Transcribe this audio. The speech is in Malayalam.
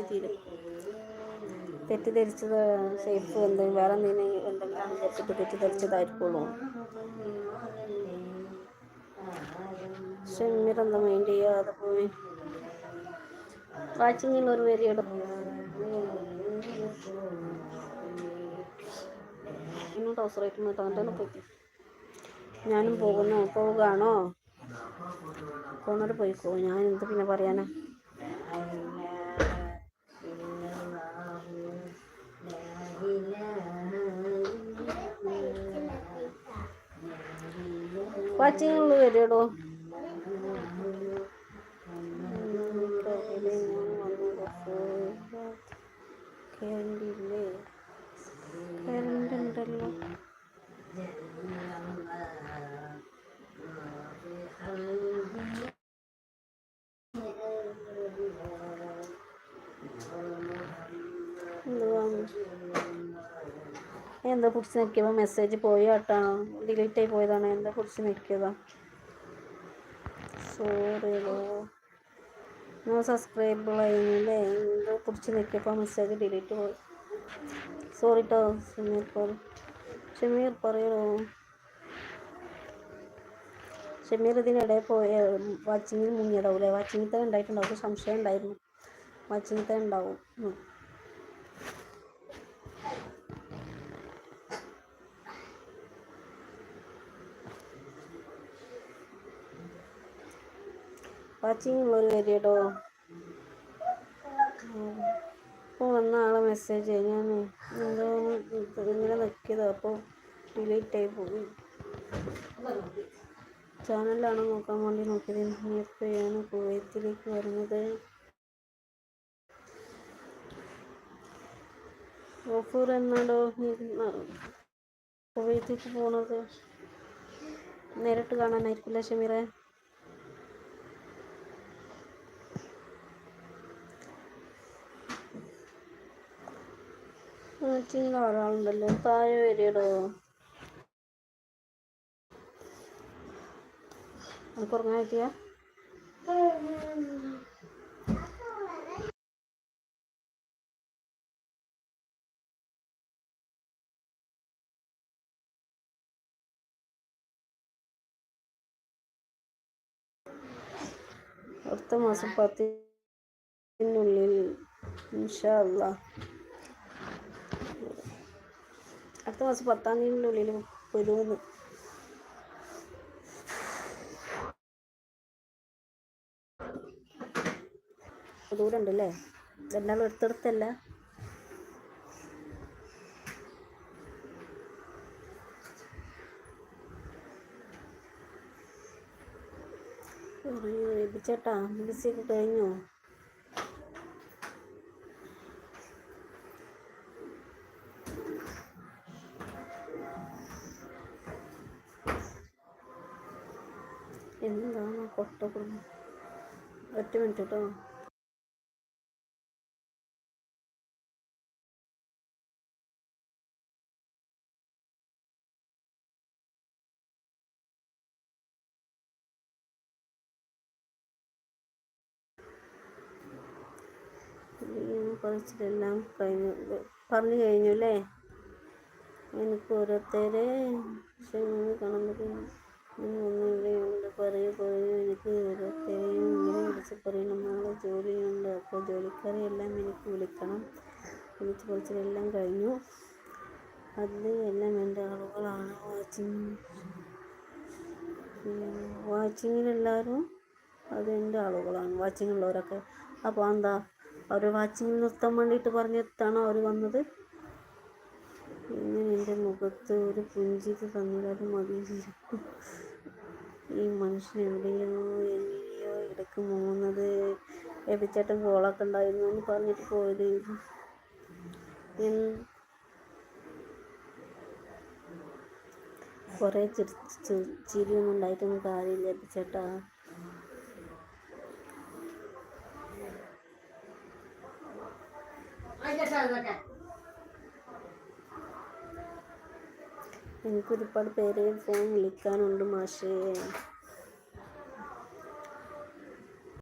തീരും. തെറ്റിദ്ധരിച്ചത് ഷേപ്പ് എന്തെങ്കിലും വേറെ എന്തെങ്കിലും വിചാരിച്ചിട്ട് തെറ്റിദ്ധരിച്ചതായിരിക്കുള്ളൂ. ഷെമീറെന്താ മൈൻഡ് ചെയ്യാതെ പോയി. വാച്ചിങ്ങുള്ളൊരു വരിയുടെ ടൗസറായിട്ട് തന്നെ പോയി. ഞാനും പോവുകയാണോ? പോണോട് പോയിക്കോ. ഞാൻ എന്ത് പിന്നെ പറയാനാ. വാച്ചിങ്ങുള്ള വരികടോ. കറണ്ട് ഉണ്ടല്ലോ. എന്താ പിടിച്ച് നിൽക്കുമ്പോൾ മെസ്സേജ് പോയി കേട്ടോ. ഡിലീറ്റ് ആയി പോയതാണ്. എന്താ പിടിച്ച് നിൽക്കുക. സോറിയോ. സബ്സ്ക്രൈബ് ചെയ്യുന്നില്ലേ. എന്താ പിടിച്ച് നിൽക്കിയപ്പോൾ മെസ്സേജ് ഡിലീറ്റ് പോയി. സോറി കേട്ടോ. ഷമീർ പറയണോ. ഷമീർ ഇതിനിടെ പോയ വാച്ചിങ്ങിൽ മുങ്ങിയതാവൂലേ. വാച്ചിങ്ങിൽ തന്നെ ഉണ്ടായിട്ടുണ്ടാവും. സംശയം ഉണ്ടായിരുന്നു. വാച്ചിങ്ങിൽ തന്നെ ഉണ്ടാവും. വാച്ചിങ്ങുള്ളൊരു വരികടോ. അപ്പോൾ വന്ന ആളെ മെസ്സേജ് ഞാൻ എന്തോ ഇങ്ങനെ നിൽക്കിയത്. അപ്പോൾ ഡിലീറ്റ് ആയി പോയി. ചാനലിലാണോ നോക്കാൻ വേണ്ടി നോക്കിയത്. നീ എപ്പോഴാണ് കുവൈത്തിലേക്ക് വരുന്നത്. ഓഫർ എന്നാടോ കുവൈത്തിലേക്ക് പോണത്. നേരിട്ട് കാണാനായിരിക്കില്ല ഷമീറെ. ഒരാളുണ്ടല്ലോ. താഴെ വരികടോ. നമുക്ക് ഉറങ്ങാൻ പറ്റിയ അടുത്ത മാസം 10-നുള്ളിൽ ഇൻഷാ അല്ലാഹ്. അടുത്ത മാസം 10-ാം തീയതിനുള്ളിൽ വരുമെന്ന്. ദൂരം ഉണ്ടല്ലേ. രണ്ടാളും എടുത്തെടുത്തല്ല. ചേട്ടാ ബിസിയൊക്കെ കഴിഞ്ഞോ. എന്താണ് കൊട്ടപ്പെടുന്നു. 1 മിനിറ്റ് കേട്ടോ. പറച്ചിലെല്ലാം പറഞ്ഞു കഴിഞ്ഞു അല്ലേ. എനിക്ക് ഓരോരുത്തരെ കാണാൻ പറ്റും. ഒന്നുമില്ല പറയൂ എനിക്ക് ഓരോരുത്തരെയും ഇങ്ങനെ വിളിച്ച് പറയണം. നാളെ ജോലിയുണ്ട്. അപ്പോൾ ജോലിക്കാരെയെല്ലാം എനിക്ക് വിളിക്കണം. വിളിച്ച് പറച്ചിലെല്ലാം കഴിഞ്ഞു. അതിൽ എല്ലാം എൻ്റെ ആളുകളാണ്. വാച്ചിങ്ങിലെല്ലാവരും അത് എൻ്റെ ആളുകളാണ്. വാച്ചിങ്ങുള്ളവരൊക്കെ. അപ്പോൾ എന്താ അവർ വാച്ചിങ് നിർത്താൻ വേണ്ടിയിട്ട് പറഞ്ഞിട്ടാണോ അവർ വന്നത്. ഇങ്ങനെ എൻ്റെ മുഖത്ത് ഒരു പുഞ്ചിരി തന്നിട്ട് മതി. ഈ മനുഷ്യൻ എവിടെയോ ഇടയ്ക്ക് പോകുന്നത്. എബിച്ചേട്ടൻ കോളൊക്കെ ഉണ്ടായിരുന്നു എന്ന് പറഞ്ഞിട്ട് പോയത്. കുറേ ചിരിയൊന്നും ഉണ്ടായിട്ടൊന്നും കാര്യമില്ല എബിച്ചേട്ടാ. എനിക്കൊരുപാട് പേരെ ഫോൺ വിളിക്കാനുണ്ട് മാഷേ.